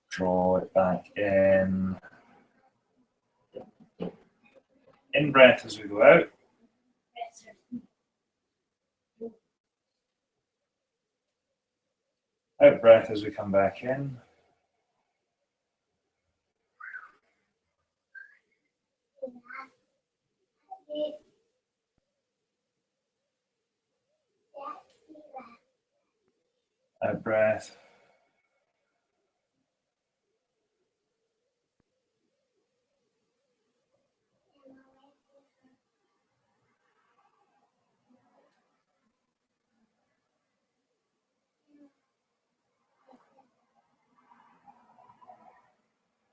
draw it back in. In breath as we go out. Out breath as we come back in. Out breath.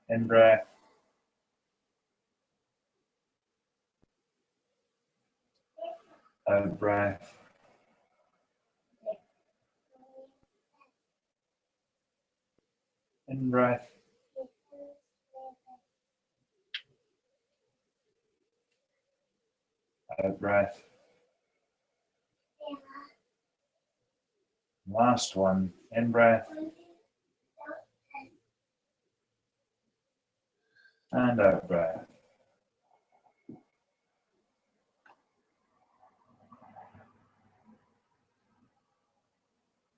In breath. Out breath. In breath. Out breath. Last one. In breath. And out breath.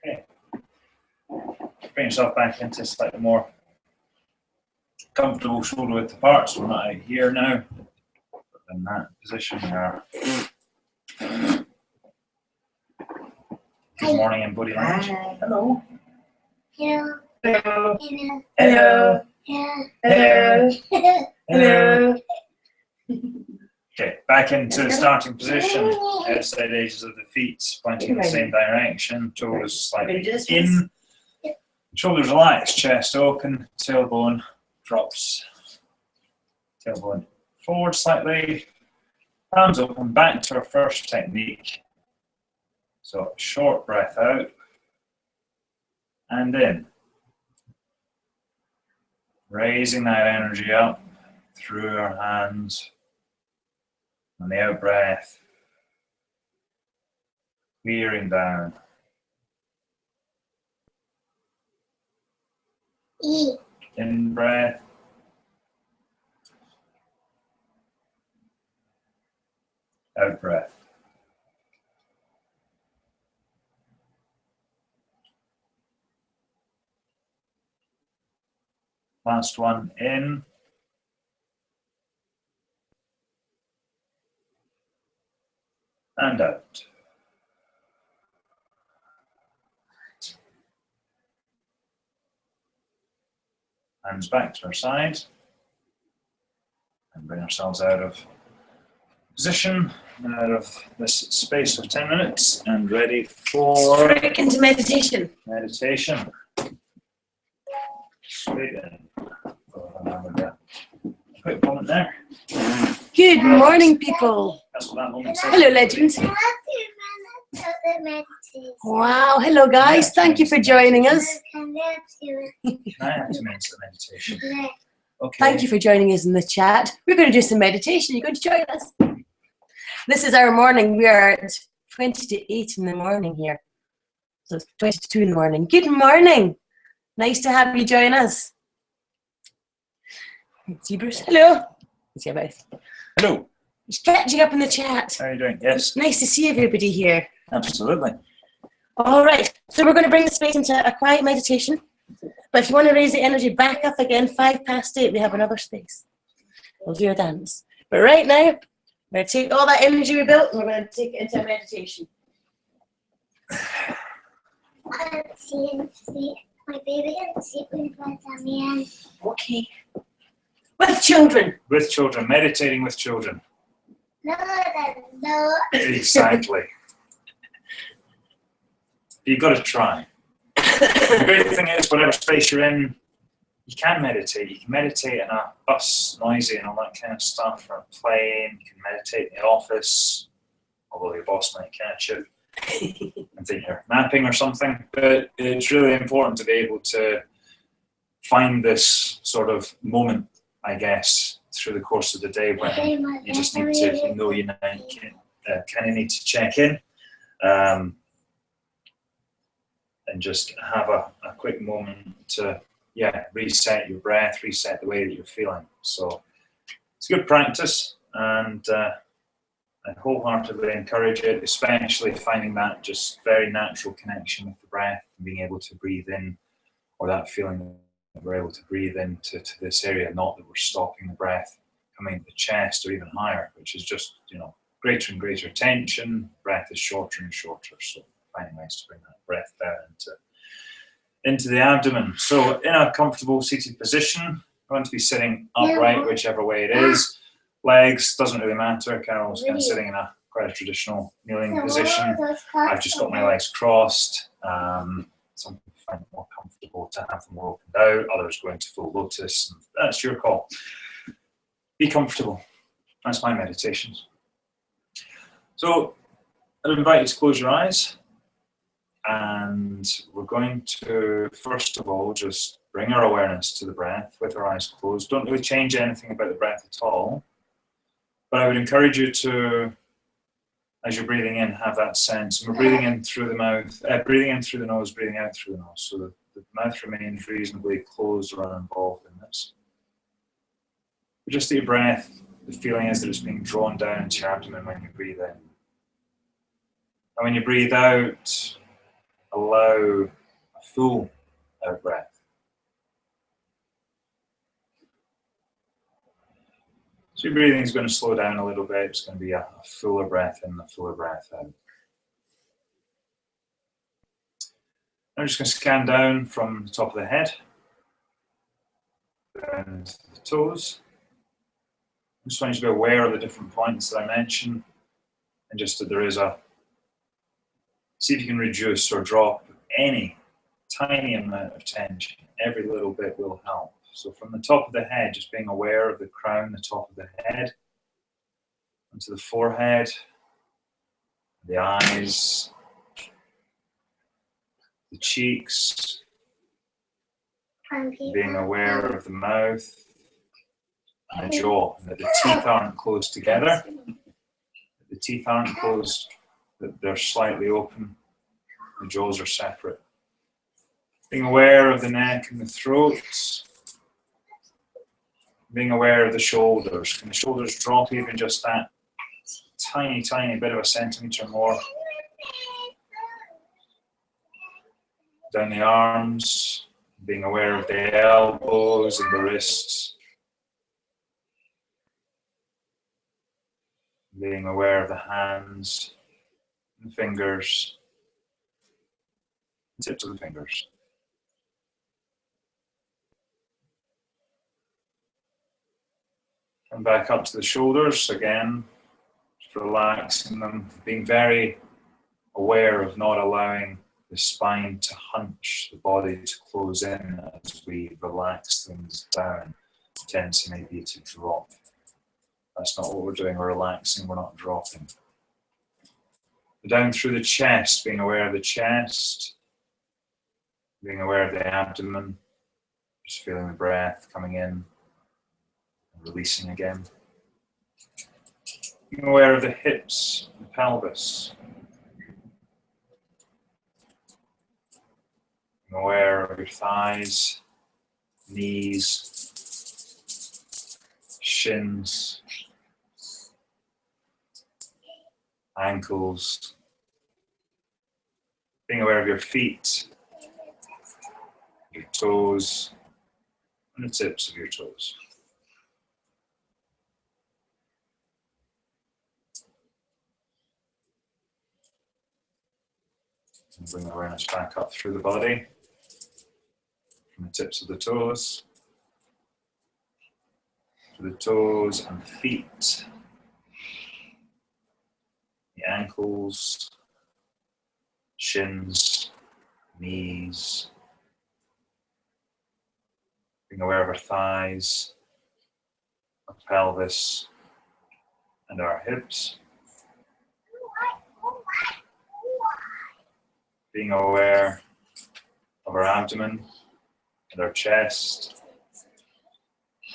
Okay. Bring yourself back into slightly more comfortable shoulder width apart, so we're not out here now. in that position there. Good morning in body language. Hello. Hello. Hello. Hello. Hello. Hello. Hello. Hello. Okay, back into starting position. Outside edges of the feet pointing in the same direction. Toes slightly in. Shoulders relaxed, chest open, tailbone drops. Tailbone forward slightly. Palms open, back to our first technique. So short breath out and in. Raising that energy up through our hands. On the out breath, clearing down. In breath. Out breath. Last one, in. And out. Hands back to our side. And bring ourselves out of position, out of this space of 10 minutes, and ready for Straight into meditation. meditation. Straight in. A quick moment there. Good morning, people. That's what that moment says. Hello, legends. Wow, hello, guys. Thank you for joining us. Can I have 2 minutes of meditation? Okay. Thank you for joining us in the chat. We're going to do some meditation. You're going to join us. This is our morning. We are at 20 to 8 in the morning here. So it's 20 to 2 in the morning. Good morning. Nice to have you join us. Zebras, hello. Let's get both. Hello. Just catching up in the chat. How are you doing? Yes. Nice to see everybody here. Absolutely. All right. So we're going to bring the space into a quiet meditation. But if you want to raise the energy back up again, 8:05, we have another space. We'll do a dance. But right now, we're going to take all that energy we built and we're going to take it into a meditation. My baby and see with me. Okay. With children. With children, meditating with children. No. Exactly. You've got to try. The great thing is, whatever space you're in, you can meditate. You can meditate in a bus, noisy and all that kind of stuff, or a plane. You can meditate in the office, although your boss might catch you and think you're napping or something. But it's really important to be able to find this sort of moment, I guess, through the course of the day when you just need to know you kind of need to check in. And just have a quick moment to, reset your breath, reset the way that you're feeling. So it's good practice, and I wholeheartedly encourage it, especially finding that just very natural connection with the breath, and being able to breathe in, or that feeling that we're able to breathe into this area, not that we're stopping the breath coming to the chest or even higher, which is just, greater and greater tension. Breath is shorter and shorter. So finding ways to bring that breath down into the abdomen. So in a comfortable seated position, I'm going to be sitting upright, whichever way it is. Legs, doesn't really matter. Carol's kind of sitting in quite a traditional kneeling position. I've just got my legs crossed. Some people find it more comfortable to have them more opened out. Others go into full lotus. And that's your call. Be comfortable. That's my meditations. So I'd invite you to close your eyes. And we're going to, first of all, just bring our awareness to the breath with our eyes closed. Don't really change anything about the breath at all. But I would encourage you to, as you're breathing in, have that sense. And we're breathing in through the mouth, breathing in through the nose, breathing out through the nose. So the mouth remains reasonably closed or uninvolved in this. But just that your breath, the feeling is that it's being drawn down into your abdomen when you breathe in. And when you breathe out, allow a full out breath. So your breathing is going to slow down a little bit. It's going to be a fuller breath in, a fuller breath out. I'm just going to scan down from the top of the head, down to the toes. I just want you to be aware of the different points that I mentioned, and just that there is see if you can reduce or drop any tiny amount of tension. Every little bit will help. So from the top of the head, just being aware of the crown, the top of the head, onto the forehead, the eyes, the cheeks, being aware of the mouth and the jaw, and that the teeth aren't closed together. The teeth aren't closed, that they're slightly open. The jaws are separate. Being aware of the neck and the throat. Being aware of the shoulders. Can the shoulders drop even just that tiny, tiny bit of a centimetre more? Down the arms. Being aware of the elbows and the wrists. Being aware of the hands and fingers, the tips of the fingers. And back up to the shoulders again, just relaxing them, being very aware of not allowing the spine to hunch, the body to close in as we relax things down. The tendency may be to drop. That's not what we're doing, we're relaxing, we're not dropping. Down through the chest, being aware of the chest, being aware of the abdomen, just feeling the breath coming in and releasing again. Being aware of the hips, the pelvis. Being aware of your thighs, knees, shins, ankles, being aware of your feet, your toes, and the tips of your toes. And bring awareness back up through the body, from the tips of the toes, to the toes and feet. The ankles, shins, knees, being aware of our thighs, our pelvis, and our hips. Being aware of our abdomen and our chest,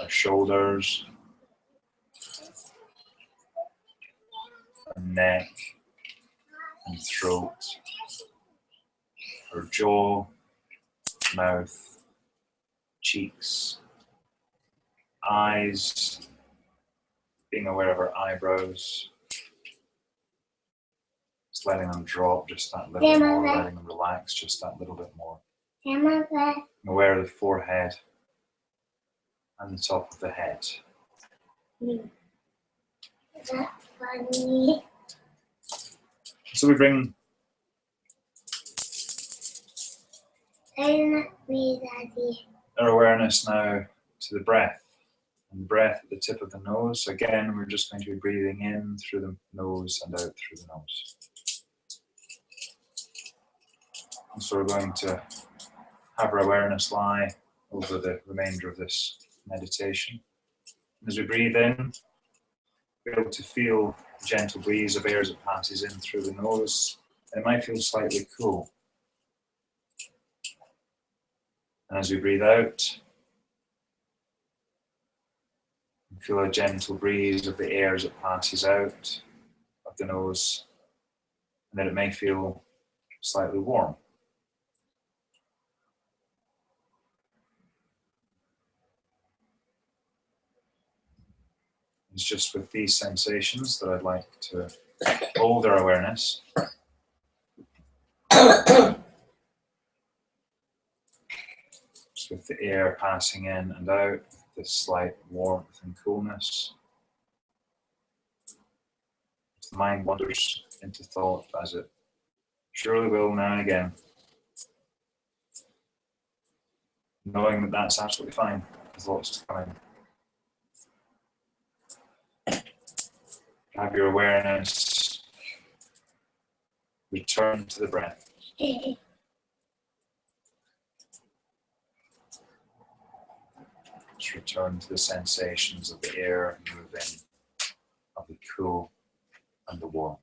our shoulders, our neck and throat, our jaw, mouth, cheeks, eyes, being aware of our eyebrows, just letting them drop just that little bit more, letting them relax just that little bit more. Being aware of the forehead and the top of the head. That's funny. So we bring our awareness now to the breath. And the breath at the tip of the nose. Again, we're just going to be breathing in through the nose and out through the nose. And so we're going to have our awareness lie over the remainder of this meditation. As we breathe in, be able to feel the gentle breeze of air as it passes in through the nose. And it might feel slightly cool. And as we breathe out, feel a gentle breeze of the air as it passes out of the nose, and then it may feel slightly warm. It's just with these sensations that I'd like to hold our awareness. Just with the air passing in and out, this slight warmth and coolness. The mind wanders into thought, as it surely will now and again. Knowing that that's absolutely fine, the thoughts to come in. Have your awareness return to the breath. Just return to the sensations of the air moving, of the cool and the warm.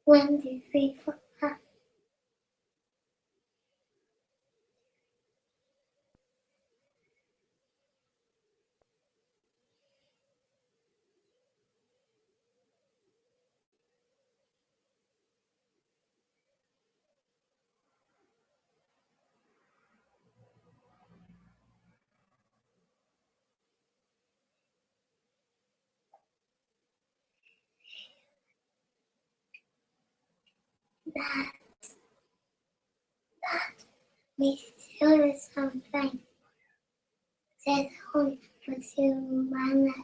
One, two, three, four, five. That makes it feel something. Said home for 2 minutes.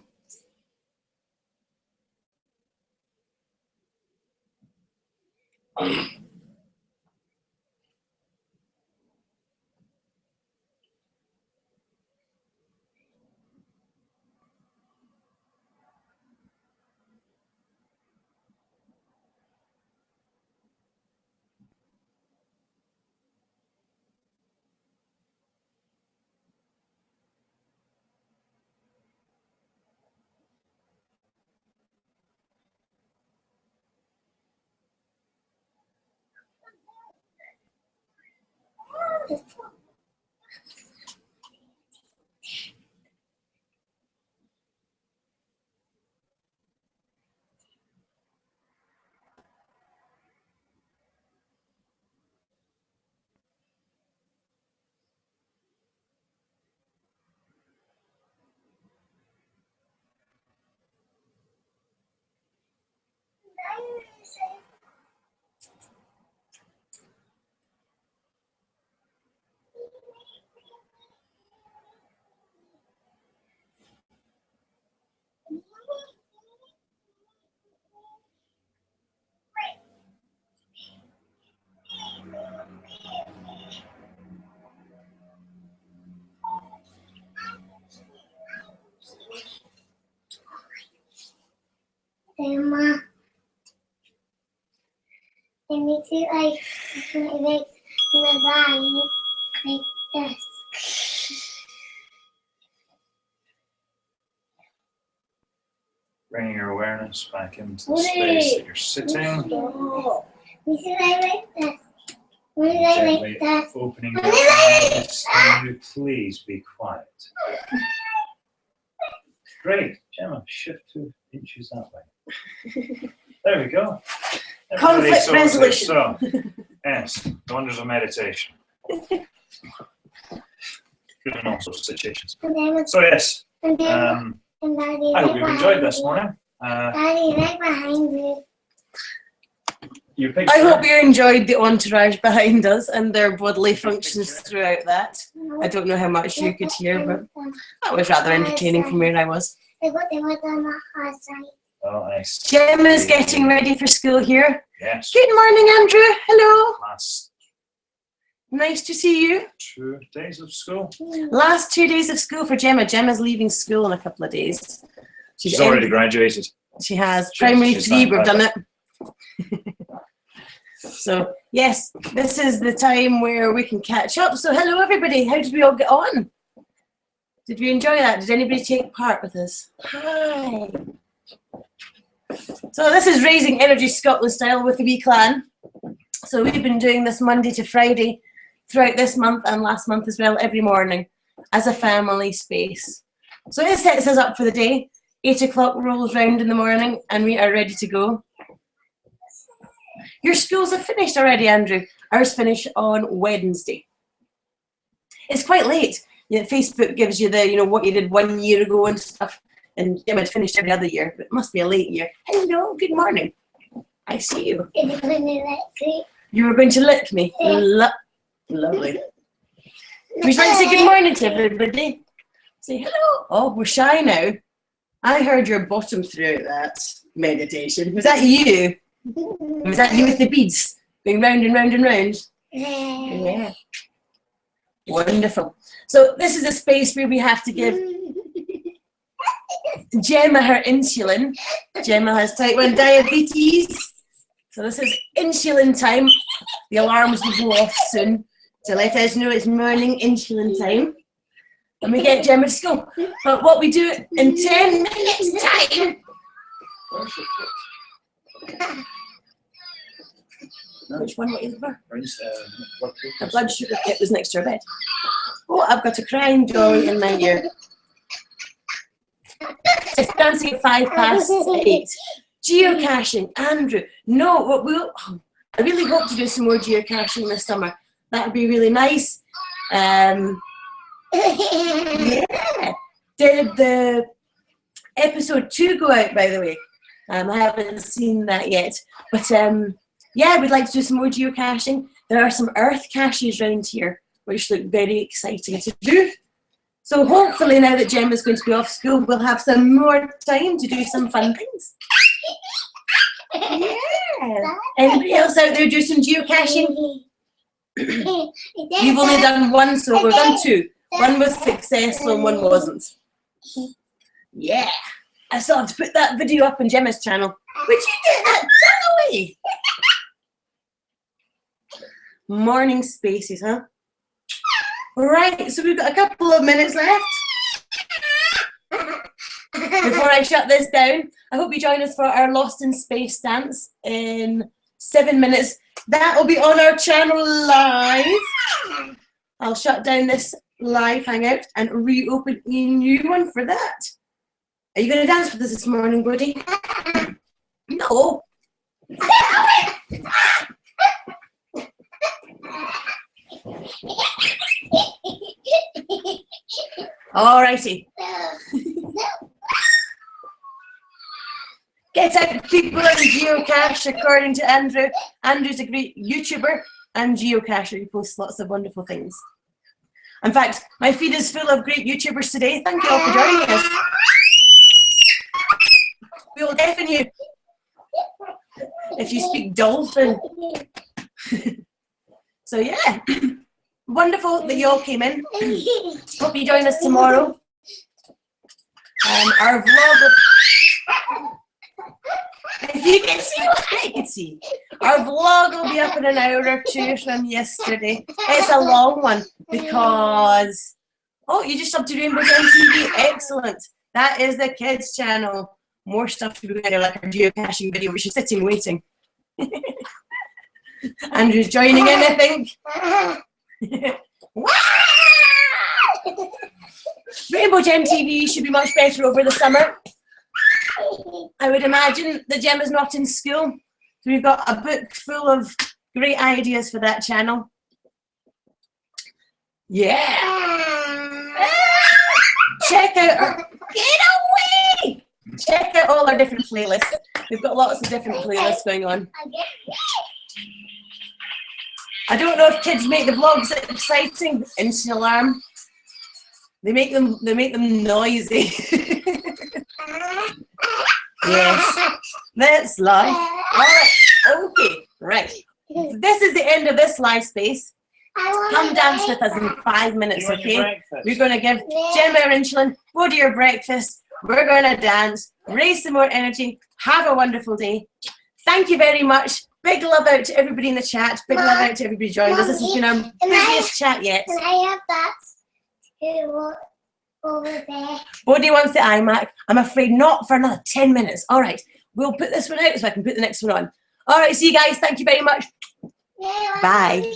Grandma, I need to like make my body like this. Bringing your awareness back into the space that you're sitting. We should like this. What did I Gently like that? opening your eyes. Can you please be quiet? Great. Gemma, shift 2 inches that way. There we go. Conflict Sorted. resolution. So, yes, the wonders of meditation. Good in all sorts of situations. And then, So yes, and then And Daddy, I hope right you've enjoyed behind this you. morning. Daddy, right behind you. Your picture. I hope you enjoyed the entourage behind us and their bodily functions throughout that. I don't know how much you could hear, but that was rather entertaining from where I was. They put them on the hard side. Oh, nice. Gemma's getting ready for school here. Yes. Good morning, Andrew. Hello. Last Nice to see you. 2 days of school. Last 2 days of school for Gemma. Gemma's leaving school in a couple of days. She's already graduated. She has. Primary she's 3, done we've that. done it. So, yes, this is the time where we can catch up. So, hello, everybody. How did we all get on? Did we enjoy that? Did anybody take part with us? Hi. So, this is Raising Energy Scotland style with the wee clan. So, we've been doing this Monday to Friday throughout this month and last month as well, every morning as a family space. So, it sets us up for the day. 8 o'clock rolls round in the morning and we are ready to go. Your schools have finished already, Andrew. Ours finish on Wednesday. It's quite late. Yeah, Facebook gives you the, what you did 1 year ago and stuff. And Jim had finished every other year, but it must be a late year. Hello, good morning. I see you. Is it going to let me? You were going to lick me. Lovely. Would you like to say good morning to everybody? Say hello. Oh, we're shy now. I heard your bottom throughout that meditation. Was that you? Was that you with the beads going round and round and round? Yeah. Wonderful. So this is a space where we have to give Gemma her insulin. Gemma has type 1 diabetes. So this is insulin time. The alarms will go off soon to let us know it's morning insulin time. And we get Gemma to school. But what we do in 10 minutes time. Which one was it for? The blood sugar kit was next to her bed. Oh, I've got a crying dolly in my ear. It's dancing at 8:05. Geocaching, Andrew. No, I really hope to do some more geocaching this summer. That would be really nice. Yeah. Did the episode 2 go out, by the way? I haven't seen that yet. But yeah, we'd like to do some more geocaching. There are some earth caches around here, which look very exciting to do. So hopefully now that Gemma's going to be off school, we'll have some more time to do some fun things. Yeah. Anybody else out there do some geocaching? You've only done one, so we've done 2. One was successful and one wasn't. Yeah. I still have to put that video up on Gemma's channel. Which you did that away. Morning spaces, huh? Right, so we've got a couple of minutes left before I shut this down. I hope you join us for our Lost in Space dance in 7 minutes. That will be on our channel live. I'll shut down this live hangout and reopen a new one for that. Are you going to dance with us this morning, buddy? No. Alrighty. Get out people and geocache according to Andrew. Andrew's a great YouTuber and geocacher. He posts lots of wonderful things. In fact, my feed is full of great YouTubers today. Thank you all for joining us. We will deafen you if you speak dolphin. So yeah, wonderful that you all came in. Hope you join us tomorrow. Our vlog. If you can see what I can see, our vlog will be up in an hour or 2 from yesterday. It's a long one because you just subbed to Rainbow Gem TV. Excellent. That is the kids' channel. More stuff to be there, like our geocaching video, which is sitting waiting. Andrew's joining in, I think. Rainbow Gem TV should be much better over the summer. I would imagine the Gem is not in school. So we've got a book full of great ideas for that channel. Yeah. Check out our... Get away! Check out all our different playlists. We've got lots of different playlists going on. I don't know if kids make the vlogs exciting. Instant alarm. They make them noisy. Yes, that's life. All right, okay, right. This is the end of this live space. Come dance with us in 5 minutes, okay? We're going to give Gemma our insulin, go to your breakfast. We're going to dance, raise some more energy. Have a wonderful day. Thank you very much. Big love out to everybody in the chat. Big love out to everybody joined us. This has been our busiest chat yet. Can I have that over there? Bodhi wants the iMac. I'm afraid not for another 10 minutes. All right, we'll put this one out so I can put the next one on. All right, see you guys. Thank you very much. Bye.